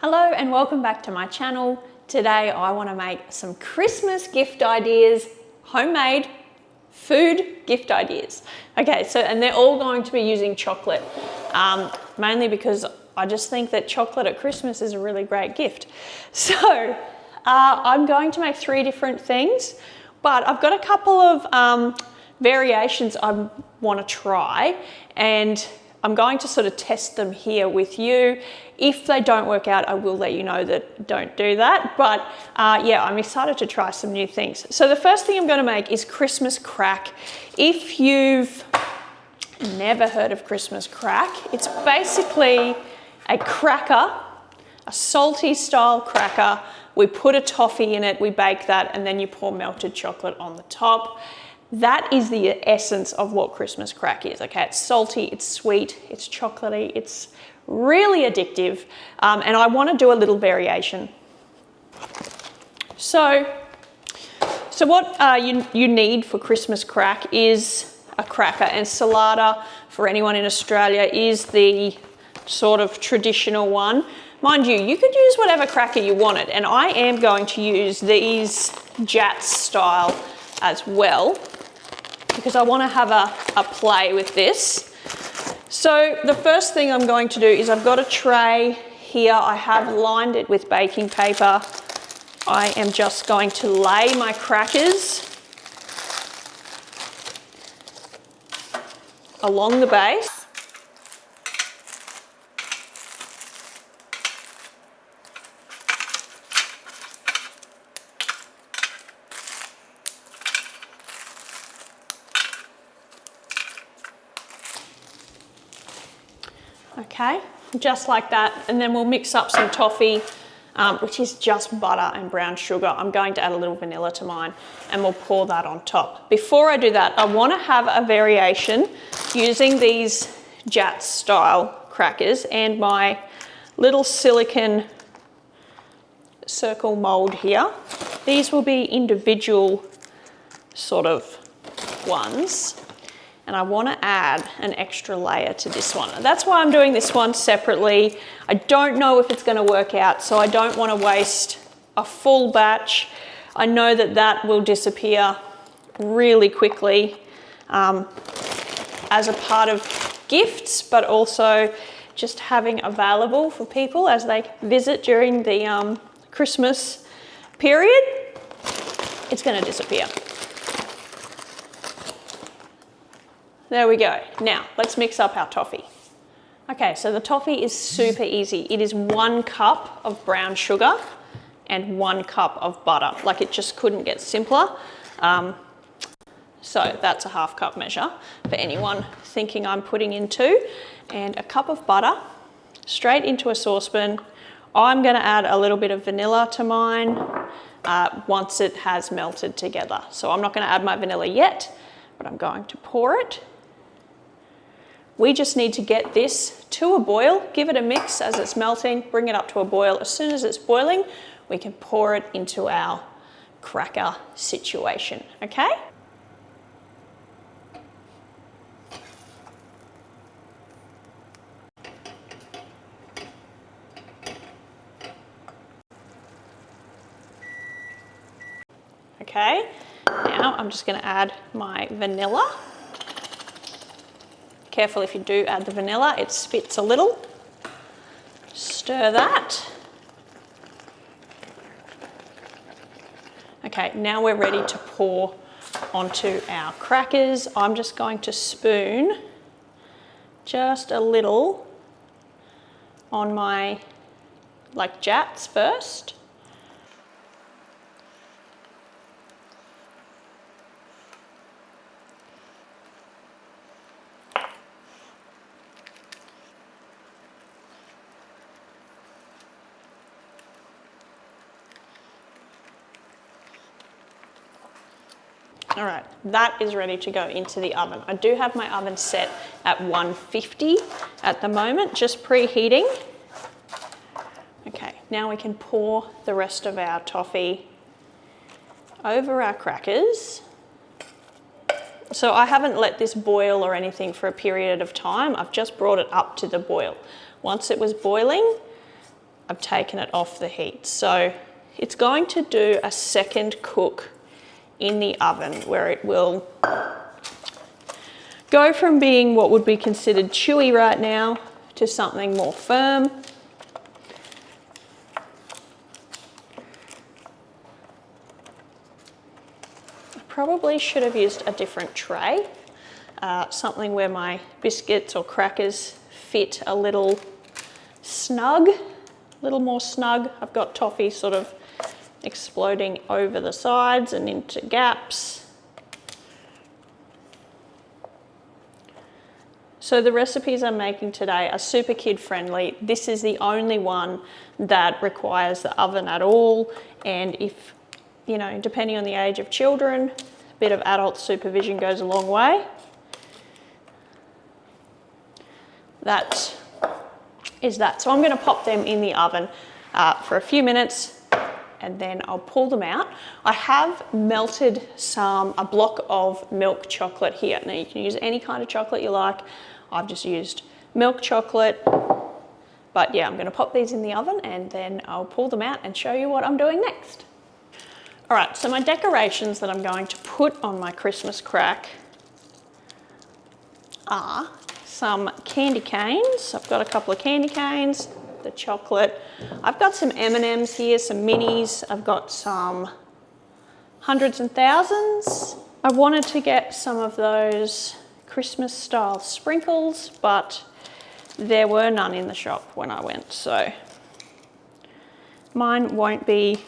Hello and welcome back to my channel. Today I want to make some Christmas gift ideas, homemade food gift ideas. Okay, and they're all going to be using chocolate, mainly because I just think that chocolate at Christmas is a really great gift. So I'm going to make 3 different things, but I've got a couple of variations I want to try, and I'm going to sort of test them here with you. If they don't work out, I will let you know that don't do that. But yeah, I'm excited to try some new things. So the first thing I'm going to make is Christmas crack. If you've never heard of Christmas crack, it's basically a cracker, a salty style cracker. We put a toffee in it, we bake that, and then you pour melted chocolate on the top. That is the essence of what Christmas crack is, okay? It's salty, it's sweet, it's chocolatey, it's really addictive, and I want to do a little variation. So what you need for Christmas crack is a cracker, and Salada, for anyone in Australia, is the sort of traditional one. Mind you, you could use whatever cracker you wanted, and I am going to use these Jats style as well, because I want to have a play with this. So the first thing I'm going to do is I've got a tray here. I have lined it with baking paper. I am just going to lay my crackers along the base. Okay, just like that, and then we'll mix up some toffee, which is just butter and brown sugar. I'm going to add a little vanilla to mine, and we'll pour that on top. Before I do that, I want to have a variation using these Jats style crackers and my little silicone circle mold here. These will be individual sort of ones. And I want to add an extra layer to this one. And that's why I'm doing this one separately. I don't know if it's going to work out, so I don't want to waste a full batch. I know that that will disappear really quickly as a part of gifts, but also just having available for people as they visit during the Christmas period. It's going to disappear. There we go. Now, let's mix up our toffee. Okay, so the toffee is super easy. It is 1 cup of brown sugar and 1 cup of butter. Like, it just couldn't get simpler. So that's a 1/2 cup measure for anyone thinking I'm putting in 2. And a cup of butter straight into a saucepan. I'm gonna add a little bit of vanilla to mine once it has melted together. So I'm not gonna add my vanilla yet, but I'm going to pour it. We just need to get this to a boil, give it a mix as it's melting, bring it up to a boil. As soon as it's boiling, we can pour it into our cracker situation, okay? Okay, now I'm just gonna add my vanilla. Careful if you do add the vanilla, it spits a little. Stir that. Okay, now we're ready to pour onto our crackers. I'm just going to spoon just a little on my Jats first. All right, that is ready to go into the oven. I do have my oven set at 150 at the moment, just preheating. Okay, now we can pour the rest of our toffee over our crackers. So I haven't let this boil or anything for a period of time. I've just brought it up to the boil. Once it was boiling, I've taken it off the heat. So it's going to do a second cook in the oven where it will go from being what would be considered chewy right now to something more firm. I probably should have used a different tray, something where my biscuits or crackers fit a little snug, a little more snug. I've got toffee sort of exploding over the sides and into gaps. So the recipes I'm making today are super kid friendly. This is the only one that requires the oven at all. And if, you know, depending on the age of children, a bit of adult supervision goes a long way. That is that. So I'm going to pop them in the oven for a few minutes and then I'll pull them out. I have melted a block of milk chocolate here. Now you can use any kind of chocolate you like. I've just used milk chocolate. But yeah, I'm going to pop these in the oven and then I'll pull them out and show you what I'm doing next. All right, so my decorations that I'm going to put on my Christmas crack are some candy canes. I've got a couple of candy canes, the chocolate. I've got some M&Ms here, some minis. I've got some hundreds and thousands. I wanted to get some of those Christmas style sprinkles, but there were none in the shop when I went, so mine won't be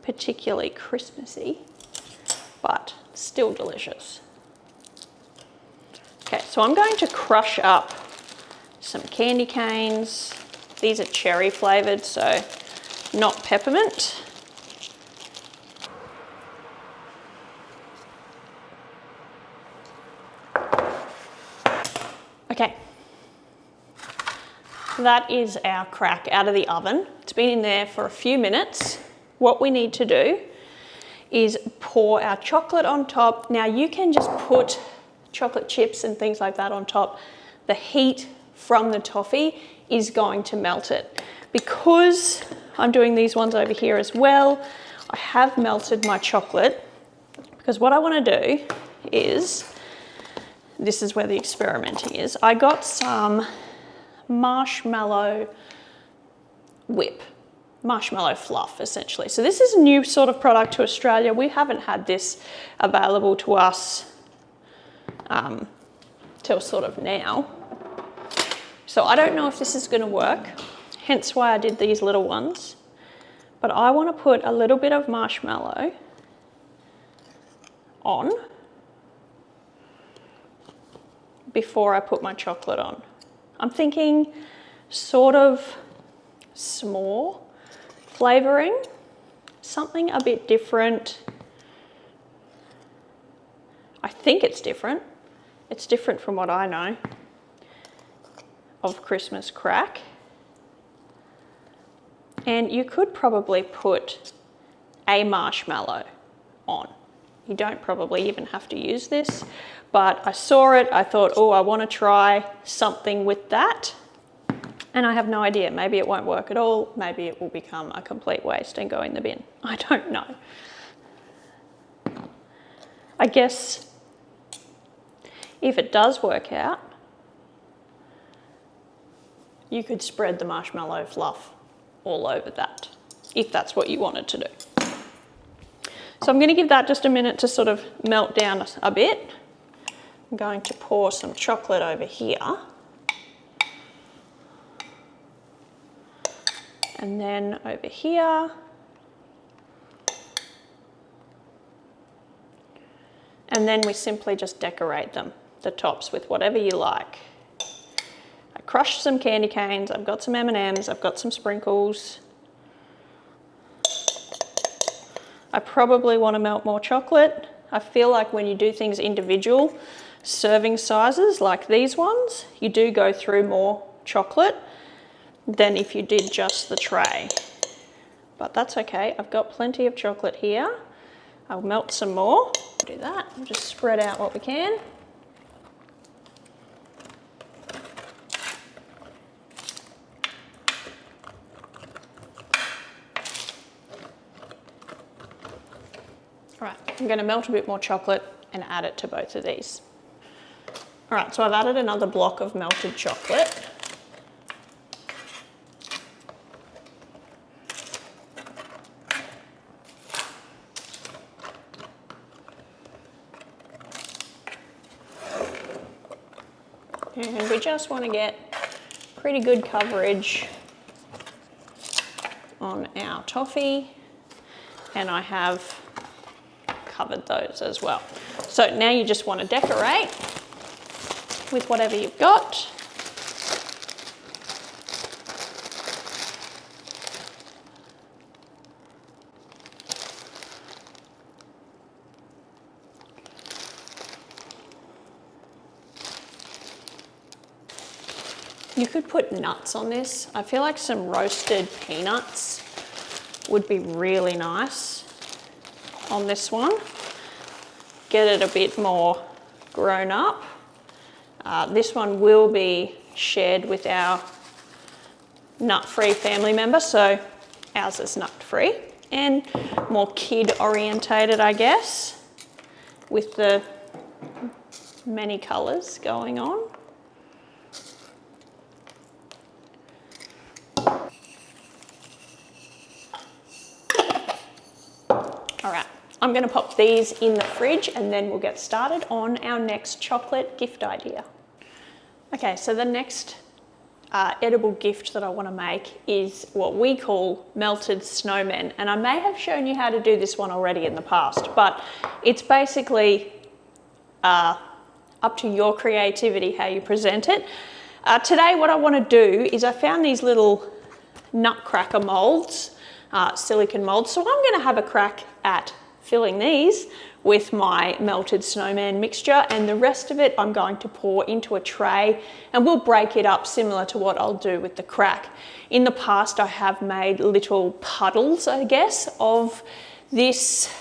particularly Christmassy, but still delicious. Okay, so I'm going to crush up some candy canes. These are cherry flavored, so not peppermint. Okay, that is our crack out of the oven. It's been in there for a few minutes. What we need to do is pour our chocolate on top. Now you can just put chocolate chips and things like that on top. The heat from the toffee is going to melt it. Because I'm doing these ones over here as well, I have melted my chocolate because what I want to do is, this is where the experimenting is, I got some marshmallow whip, marshmallow fluff essentially. So this is a new sort of product to Australia. We haven't had this available to us till sort of now. So I don't know if this is going to work, hence why I did these little ones. But I want to put a little bit of marshmallow on before I put my chocolate on. I'm thinking sort of s'more flavouring, something a bit different. I think it's different. It's different from what I know of Christmas crack. And you could probably put a marshmallow on. You don't probably even have to use this, but I saw it, I thought, oh, I want to try something with that. And I have no idea, maybe it won't work at all, maybe it will become a complete waste and go in the bin. I don't know. I guess if it does work out, you could spread the marshmallow fluff all over that, if that's what you wanted to do. So I'm going to give that just a minute to sort of melt down a bit. I'm going to pour some chocolate over here. And then over here. And then we simply just decorate them, the tops, with whatever you like. I crushed some candy canes, I've got some M&Ms, I've got some sprinkles. I probably want to melt more chocolate. I feel like when you do things individual, serving sizes like these ones, you do go through more chocolate than if you did just the tray. But that's okay, I've got plenty of chocolate here. I'll melt some more. Do that, we'll just spread out what we can. I'm going to melt a bit more chocolate and add it to both of these. All right, so I've added another block of melted chocolate. And we just want to get pretty good coverage on our toffee, and I have covered those as well. So now you just want to decorate with whatever you've got. You could put nuts on this. I feel like some roasted peanuts would be really nice on this one. Get it a bit more grown up. This one will be shared with our nut-free family member, so ours is nut-free and more kid-orientated, I guess, with the many colours going on. All right, I'm going to pop these in the fridge and then we'll get started on our next chocolate gift idea. Okay, so the next edible gift that I want to make is what we call melted snowmen. And I may have shown you how to do this one already in the past, but it's basically up to your creativity how you present it. Today what I want to do is I found these little nutcracker molds, silicone molds. So I'm going to have a crack at filling these with my melted snowman mixture, and the rest of it I'm going to pour into a tray and we'll break it up similar to what I'll do with the crack. In the past I have made little puddles, I guess, of this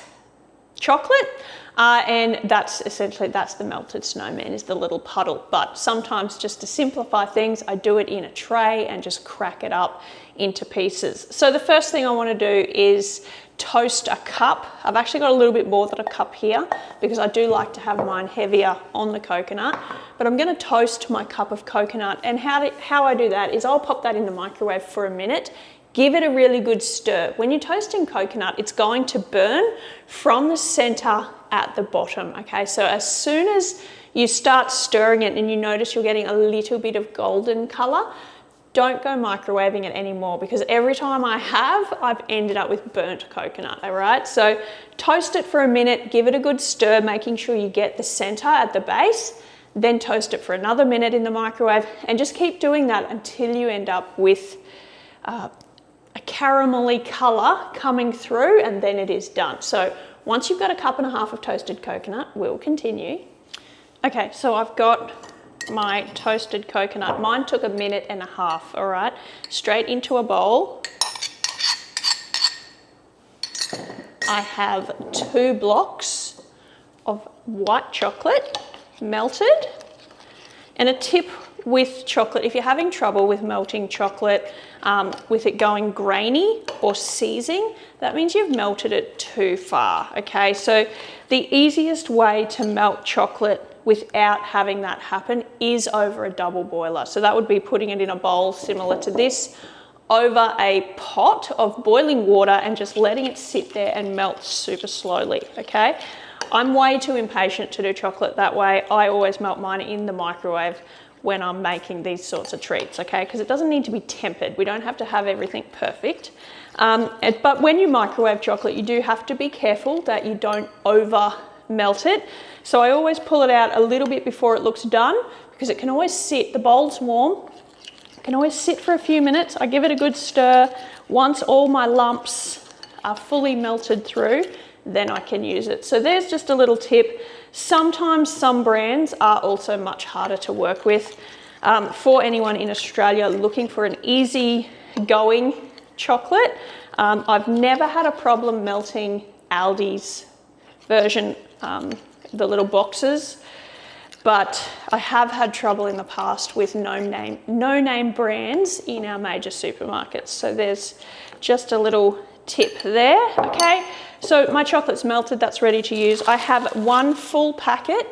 chocolate. And that's essentially, that's the melted snowman, is the little puddle. But sometimes, just to simplify things, I do it in a tray and just crack it up into pieces. So the first thing I want to do is toast a cup. I've actually got a little bit more than a cup here because I do like to have mine heavier on the coconut. But I'm going to toast my cup of coconut, and how I do that is I'll pop that in the microwave for a minute. Give it a really good stir. When you're toasting coconut, it's going to burn from the center at the bottom, okay? So as soon as you start stirring it and you notice you're getting a little bit of golden color, don't go microwaving it anymore, because every time I have, I've ended up with burnt coconut, all right? So toast it for a minute, give it a good stir, making sure you get the center at the base, then toast it for another minute in the microwave, and just keep doing that until you end up with a caramelly color coming through, and then it is done. So once you've got a cup and a half of toasted coconut, we'll continue. Okay, so I've got my toasted coconut. Mine took a minute and a half, all right? Straight into a bowl. I have 2 blocks of white chocolate melted. And a tip with chocolate, if you're having trouble with melting chocolate, with it going grainy or seizing, that means you've melted it too far, okay? So the easiest way to melt chocolate without having that happen is over a double boiler. So that would be putting it in a bowl similar to this over a pot of boiling water and just letting it sit there and melt super slowly, okay? I'm way too impatient to do chocolate that way. I always melt mine in the microwave when I'm making these sorts of treats, okay? Because it doesn't need to be tempered. We don't have to have everything perfect. But when you microwave chocolate, you do have to be careful that you don't over melt it. So I always pull it out a little bit before it looks done, because it can always sit, the bowl's warm, it can always sit for a few minutes. I give it a good stir. Once all my lumps are fully melted through, then I can use it. So there's just a little tip. Sometimes some brands are also much harder to work with. For anyone in Australia looking for an easy going chocolate, I've never had a problem melting Aldi's version, the little boxes, but I have had trouble in the past with no name brands in our major supermarkets. So there's just a little tip there, okay? so my chocolate's melted, that's ready to use. I have 1 full packet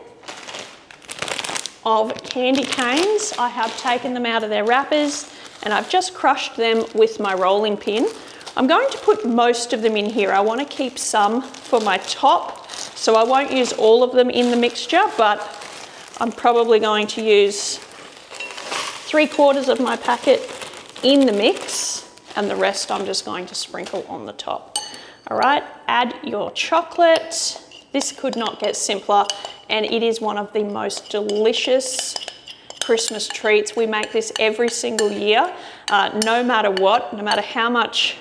of candy canes. I have taken them out of their wrappers and I've just crushed them with my rolling pin. I'm going to put most of them in here. I want to keep some for my top, so I won't use all of them in the mixture, but I'm probably going to use 3/4 of my packet in the mix, and the rest I'm just going to sprinkle on the top. All right, add your chocolate. This could not get simpler, and it is one of the most delicious Christmas treats. We make this every single year, no matter what, no matter how much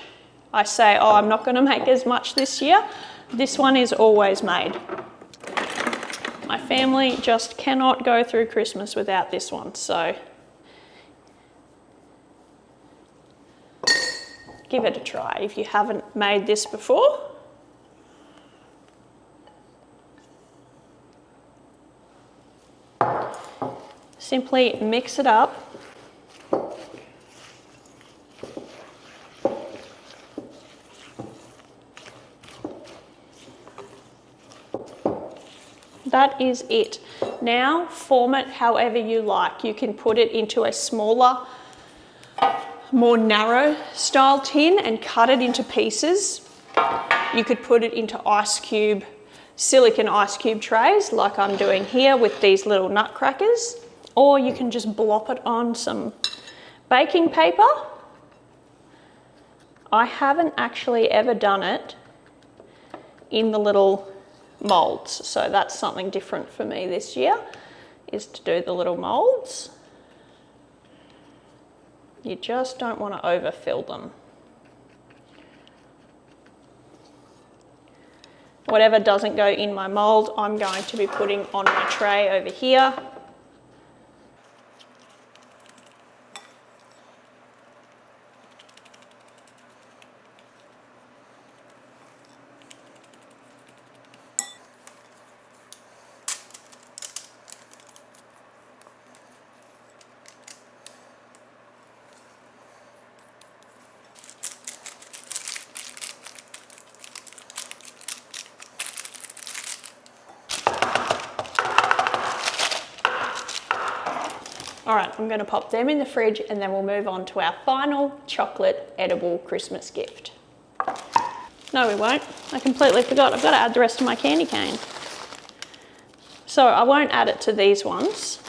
I say, oh, I'm not going to make as much this year. This one is always made. My family just cannot go through Christmas without this one, so give it a try if you haven't made this before. Simply mix it up. That is it. Now form it however you like. You can put it into a smaller, more narrow style tin and cut it into pieces. You could put it into silicone ice cube trays like I'm doing here with these little nutcrackers, or you can just blop it on some baking paper. I haven't actually ever done it in the little molds, so that's something different for me this year, is to do the little molds. You just don't want to overfill them. Whatever doesn't go in my mold, I'm going to be putting on my tray over here. All right, I'm gonna pop them in the fridge and then we'll move on to our final chocolate edible Christmas gift. No, we won't. I completely forgot. I've got to add the rest of my candy cane. So I won't add it to these ones.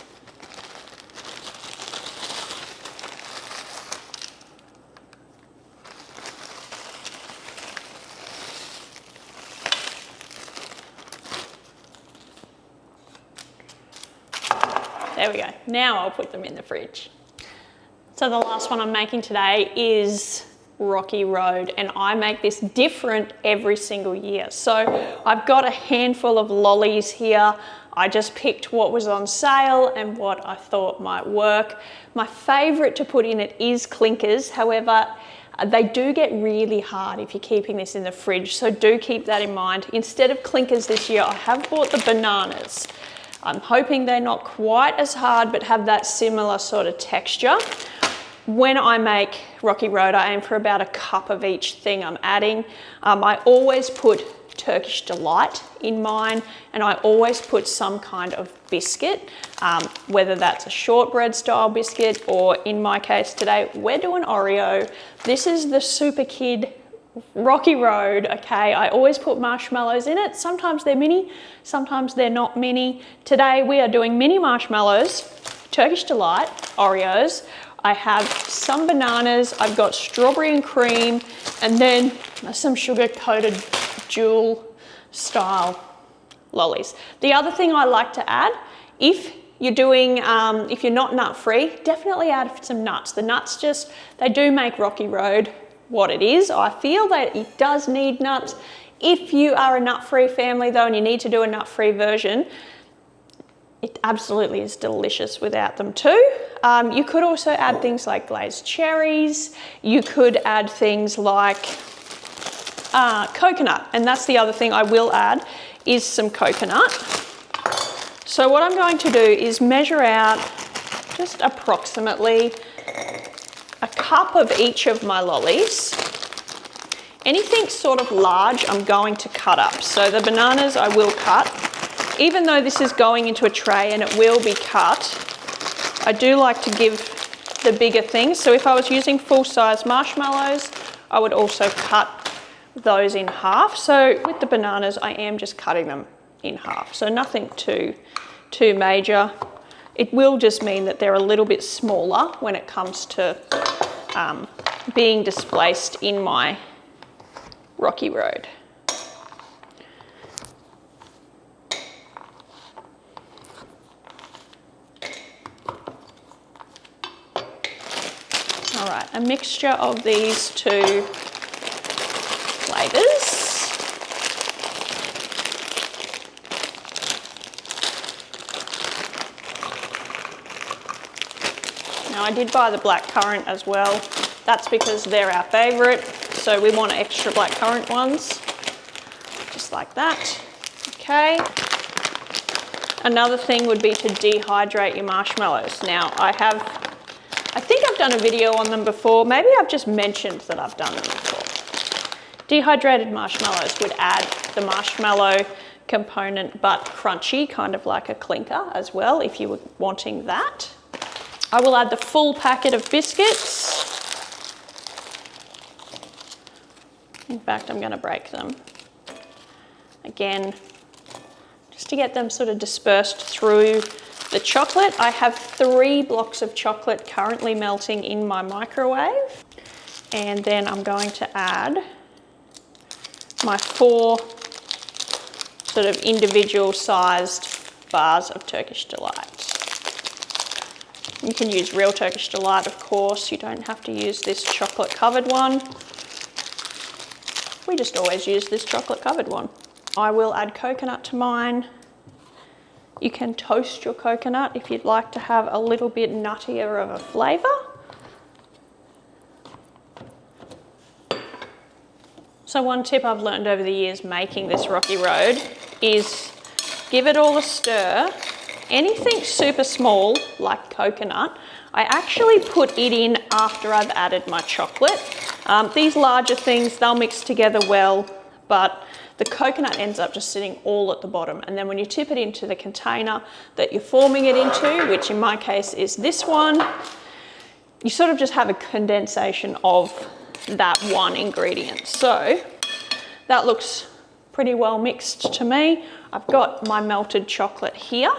There we go. Now I'll put them in the fridge. So the last one I'm making today is Rocky Road, and I make this different every single year. So I've got a handful of lollies here. I just picked what was on sale and what I thought might work. My favorite to put in it is clinkers. However, they do get really hard if you're keeping this in the fridge. So do keep that in mind. Instead of clinkers this year, I have bought the bananas. I'm hoping they're not quite as hard, but have that similar sort of texture. When I make Rocky Road, I aim for about a cup of each thing I'm adding. I always put Turkish Delight in mine, and I always put some kind of biscuit, whether that's a shortbread style biscuit, or in my case today, we're doing Oreo. This is the Super Kid Rocky Road, okay? I always put marshmallows in it. Sometimes they're mini, sometimes they're not mini. Today we are doing mini marshmallows, Turkish Delight, Oreos. I have some bananas, I've got strawberry and cream, and then some sugar-coated jewel style lollies. The other thing I like to add, if you're not nut-free, definitely add some nuts. The nuts they do make Rocky Road what it is. I feel that it does need nuts. If you are a nut-free family though, and you need to do a nut-free version, it absolutely is delicious without them too. You could also add things like glazed cherries. You could add things like coconut, and that's the other thing I will add is some coconut. So what I'm going to do is measure out just approximately a cup of each of my lollies Anything sort of large, I'm going to cut up. So the bananas I will cut. Even though this is going into a tray and it will be cut, I do like to give the bigger things. So if I was using full-size marshmallows, I would also cut those in half. So with the bananas, I am just cutting them in half. So nothing too major. It will just mean that they're a little bit smaller when it comes to being displaced in my rocky road. All right, a mixture of these two flavours. Now I did buy the blackcurrant as well. That's because they're our favourite, so we want extra blackcurrant ones, just like that. Okay. Another thing would be to dehydrate your marshmallows. Now I think I've done a video on them before. Maybe I've just mentioned that I've done them before. Dehydrated marshmallows would add the marshmallow component, but crunchy, kind of like a clinker as well, if you were wanting that. I will add the full packet of biscuits. In fact, I'm going to break them. Again, just to get them sort of dispersed through the chocolate. I have 3 blocks of chocolate currently melting in my microwave. And then I'm going to add my 4 sort of individual sized bars of Turkish Delight. You can use real Turkish Delight, of course. You don't have to use this chocolate covered one. We just always use this chocolate covered one. I will add coconut to mine. You can toast your coconut if you'd like to have a little bit nuttier of a flavour. So one tip I've learned over the years making this rocky road is give it all a stir. Anything super small, like coconut, I actually put it in after I've added my chocolate. These larger things, they'll mix together well, but the coconut ends up just sitting all at the bottom. And then when you tip it into the container that you're forming it into, which in my case is this one, you sort of just have a condensation of that one ingredient. So that looks pretty well mixed to me. I've got my melted chocolate here.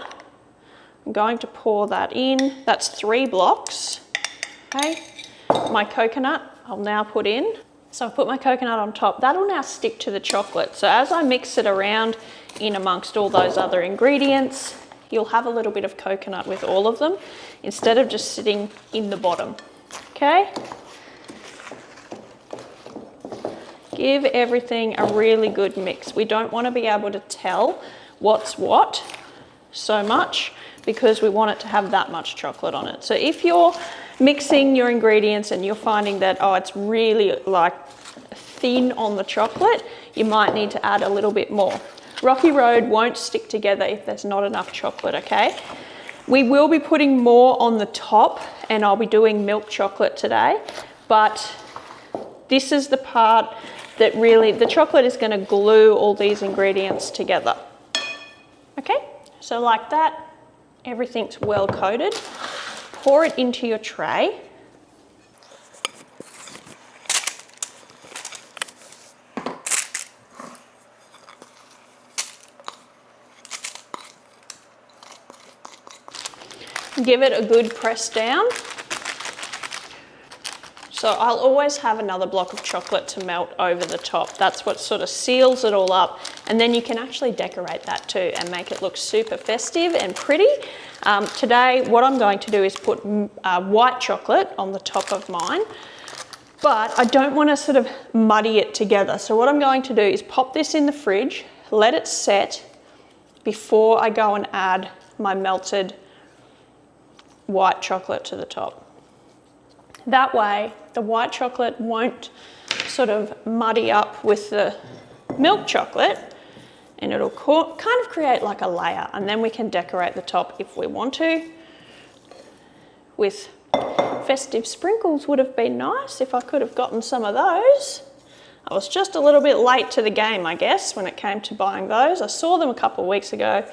I'm going to pour that in. That's 3 blocks, okay? My coconut, I'll now put in. So I've put my coconut on top. That'll now stick to the chocolate. So as I mix it around in amongst all those other ingredients, you'll have a little bit of coconut with all of them instead of just sitting in the bottom, okay? Give everything a really good mix. We don't want to be able to tell what's what so much because we want it to have that much chocolate on it. So if you're mixing your ingredients and you're finding that, oh, it's really like thin on the chocolate, you might need to add a little bit more. Rocky Road won't stick together if there's not enough chocolate, okay? We will be putting more on the top and I'll be doing milk chocolate today, but this is the part that really, the chocolate is gonna glue all these ingredients together. Okay, so like that, everything's well coated. Pour it into your tray. Give it a good press down. So I'll always have another block of chocolate to melt over the top. That's what sort of seals it all up. And then you can actually decorate that too and make it look super festive and pretty. Today, what I'm going to do is put white chocolate on the top of mine, but I don't want to sort of muddy it together. So what I'm going to do is pop this in the fridge, let it set before I go and add my melted white chocolate to the top. That way, the white chocolate won't sort of muddy up with the milk chocolate and it'll kind of create like a layer, and then we can decorate the top if we want to. With festive sprinkles would have been nice if I could have gotten some of those. I was just a little bit late to the game, I guess, when it came to buying those. I saw them a couple of weeks ago.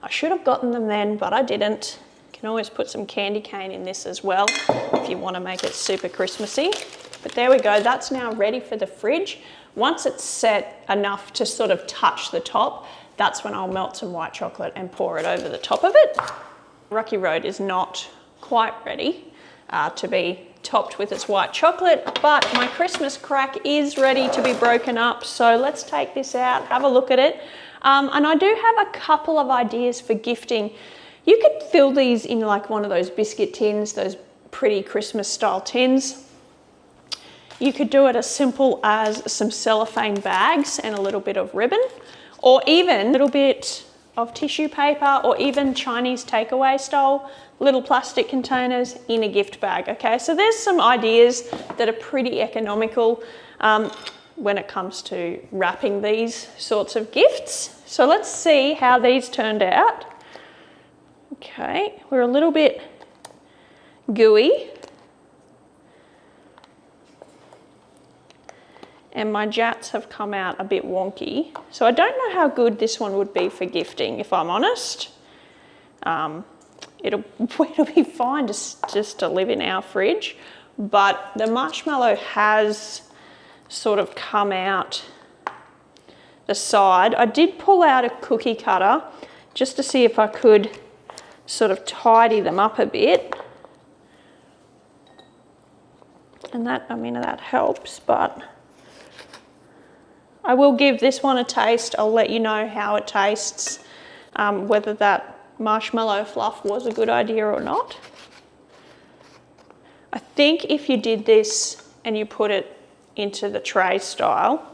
I should have gotten them then, but I didn't. You can always put some candy cane in this as well if you want to make it super Christmassy. But there we go, that's now ready for the fridge. Once it's set enough to sort of touch the top, that's when I'll melt some white chocolate and pour it over the top of it. Rocky Road is not quite ready to be topped with its white chocolate, but my Christmas crack is ready to be broken up. So let's take this out, have a look at it. And I do have a couple of ideas for gifting. You could fill these in like one of those biscuit tins, those pretty Christmas style tins. You could do it as simple as some cellophane bags and a little bit of ribbon, or even a little bit of tissue paper, or even Chinese takeaway style little plastic containers in a gift bag. Okay, so there's some ideas that are pretty economical when it comes to wrapping these sorts of gifts. So let's see how these turned out. Okay, we're a little bit gooey. And my jats have come out a bit wonky. So I don't know how good this one would be for gifting, if I'm honest. It'll be fine just to live in our fridge, but the marshmallow has sort of come out the side. I did pull out a cookie cutter just to see if I could sort of tidy them up a bit. And that, I mean, that helps, but I will give this one a taste. I'll let you know how it tastes, whether that marshmallow fluff was a good idea or not. I think if you did this and you put it into the tray style,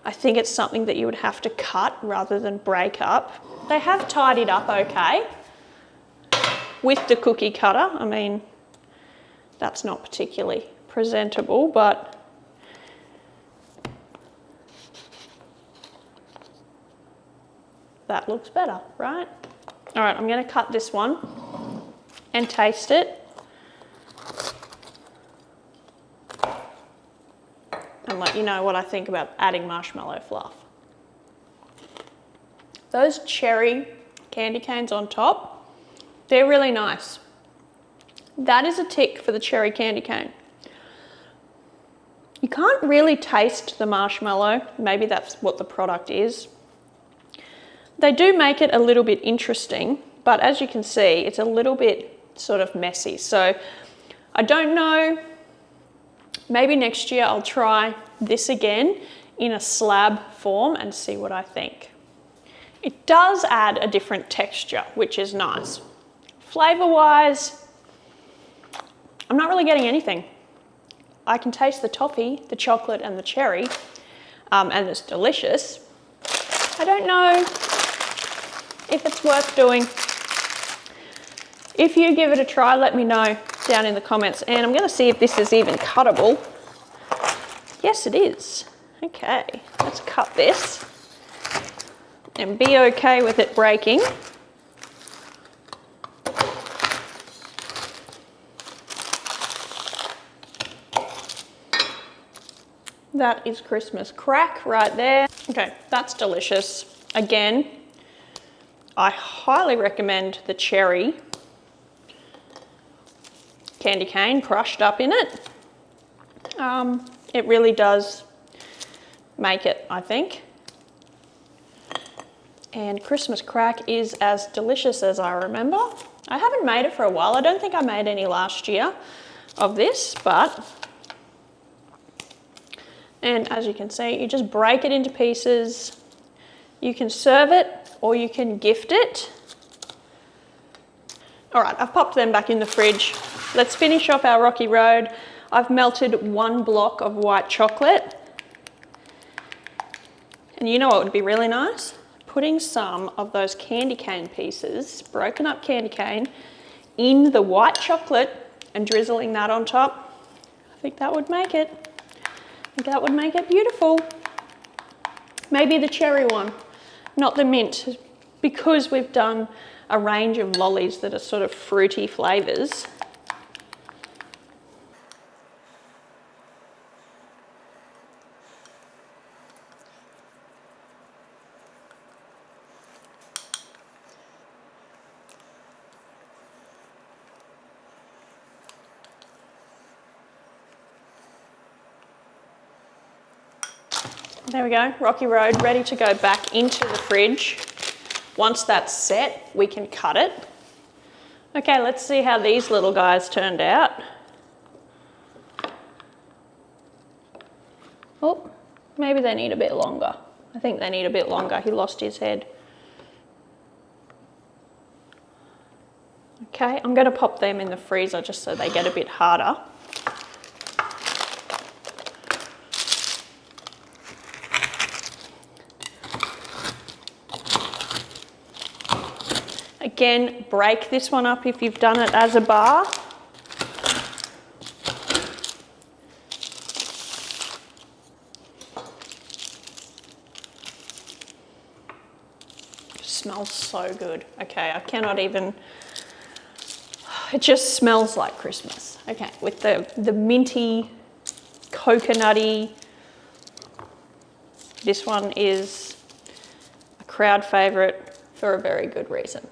I think it's something that you would have to cut rather than break up. They have tidied up okay with the cookie cutter. I mean, that's not particularly presentable, but that looks better, right? All right, I'm gonna cut this one and taste it. And let you know what I think about adding marshmallow fluff. Those cherry candy canes on top, they're really nice. That is a tick for the cherry candy cane. You can't really taste the marshmallow. Maybe that's what the product is. They do make it a little bit interesting, but as you can see, it's a little bit sort of messy. So I don't know, maybe next year I'll try this again in a slab form and see what I think. It does add a different texture, which is nice. Flavor-wise, I'm not really getting anything. I can taste the toffee, the chocolate and the cherry, and it's delicious. I don't know if it's worth doing. If you give it a try, let me know down in the comments. And I'm gonna see if this is even cuttable. Yes, it is. Okay, let's cut this and be okay with it breaking. That is Christmas crack right there. Okay, that's delicious. Again, I highly recommend the cherry candy cane crushed up in it. It really does make it, I think. And Christmas crack is as delicious as I remember. I haven't made it for a while. I don't think I made any last year of this, but, and as you can see, you just break it into pieces. You can serve it or you can gift it. All right, I've popped them back in the fridge. Let's finish off our Rocky Road. I've melted 1 block of white chocolate. And you know what would be really nice? Putting some of those candy cane pieces, broken up candy cane, in the white chocolate and drizzling that on top. I think that would make it. I think that would make it beautiful. Maybe the cherry one, not the mint, because we've done a range of lollies that are sort of fruity flavors. There we go, Rocky Road ready to go back into the fridge. Once that's set, we can cut it. Okay, let's see how these little guys turned out. Oh, maybe they need a bit longer. I think they need a bit longer. He lost his head. Okay, I'm going to pop them in the freezer just so they get a bit harder. Again, break this one up if you've done it as a bar. Smells so good. Okay, I cannot even, it just smells like Christmas. Okay, with the minty, coconutty. This one is a crowd favorite for a very good reason.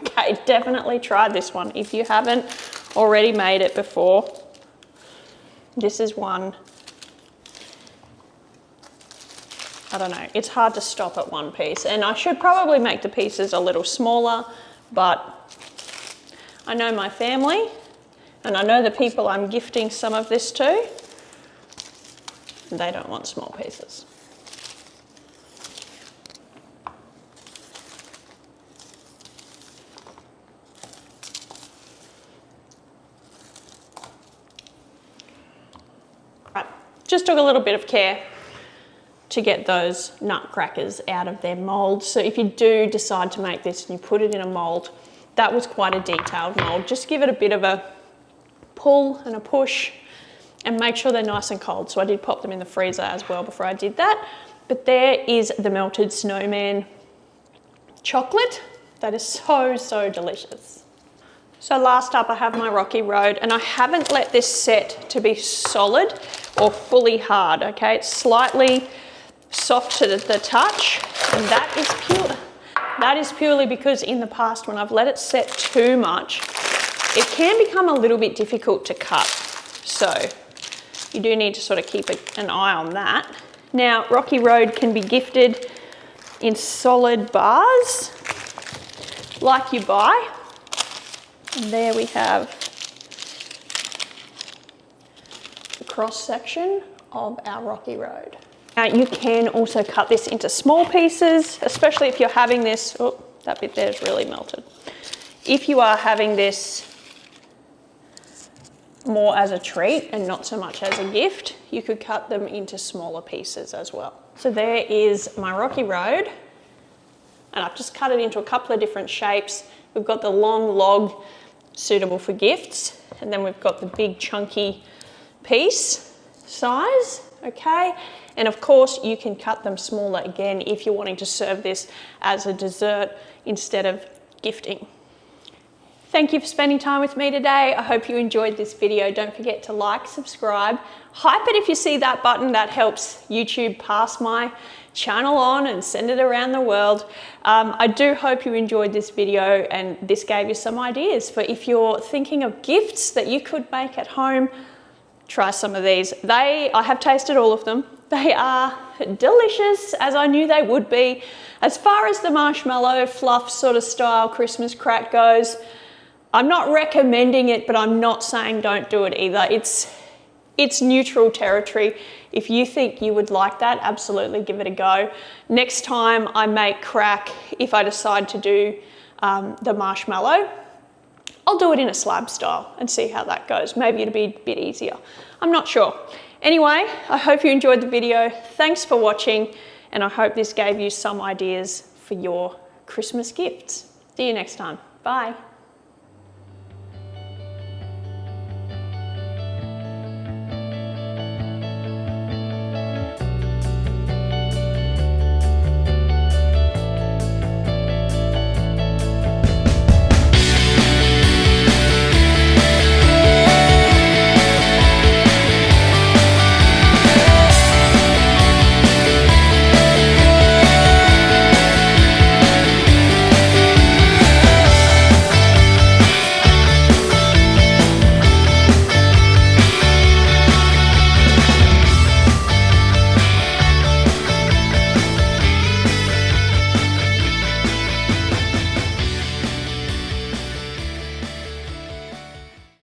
Okay, definitely try this one if you haven't already made it before. This is one, I don't know, it's hard to stop at one piece, and I should probably make the pieces a little smaller, but I know my family and I know the people I'm gifting some of this to, and they don't want small pieces. Right, just took a little bit of care to get those nutcrackers out of their mold. So if you do decide to make this and you put it in a mold, that was quite a detailed mold. Just give it a bit of a pull and a push and make sure they're nice and cold. So I did pop them in the freezer as well before I did that. But there is the melted snowman chocolate. That is so, so delicious. So last up I have my Rocky Road, and I haven't let this set to be solid or fully hard, okay? It's slightly soft to the touch, and that is purely because in the past when I've let it set too much, it can become a little bit difficult to cut. So you do need to sort of keep an eye on that. Now, Rocky Road can be gifted in solid bars like you buy. And there we have the cross section of our Rocky Road. Now you can also cut this into small pieces, especially if you're having this, oh, that bit there is really melted. If you are having this more as a treat and not so much as a gift, you could cut them into smaller pieces as well. So there is my Rocky Road, and I've just cut it into a couple of different shapes. We've got the long log suitable for gifts, and then we've got the big chunky piece size, okay? And of course you can cut them smaller again if you're wanting to serve this as a dessert instead of gifting. Thank you for spending time with me today. I hope you enjoyed this video. Don't forget to like, subscribe, hype it if you see that button. That helps YouTube pass my channel on and send it around the world. I do hope you enjoyed this video and this gave you some ideas for if you're thinking of gifts that you could make at home. Try some of these. I have tasted all of them. They are delicious, as I knew they would be. As far as the marshmallow fluff sort of style Christmas crack goes, I'm not recommending it, but I'm not saying don't do it either. It's neutral territory. If you think you would like that, absolutely give it a go. Next time I make crack, if I decide to do the marshmallow, I'll do it in a slab style and see how that goes. Maybe it'll be a bit easier. I'm not sure. Anyway, I hope you enjoyed the video. Thanks for watching, and I hope this gave you some ideas for your Christmas gifts. See you next time. Bye.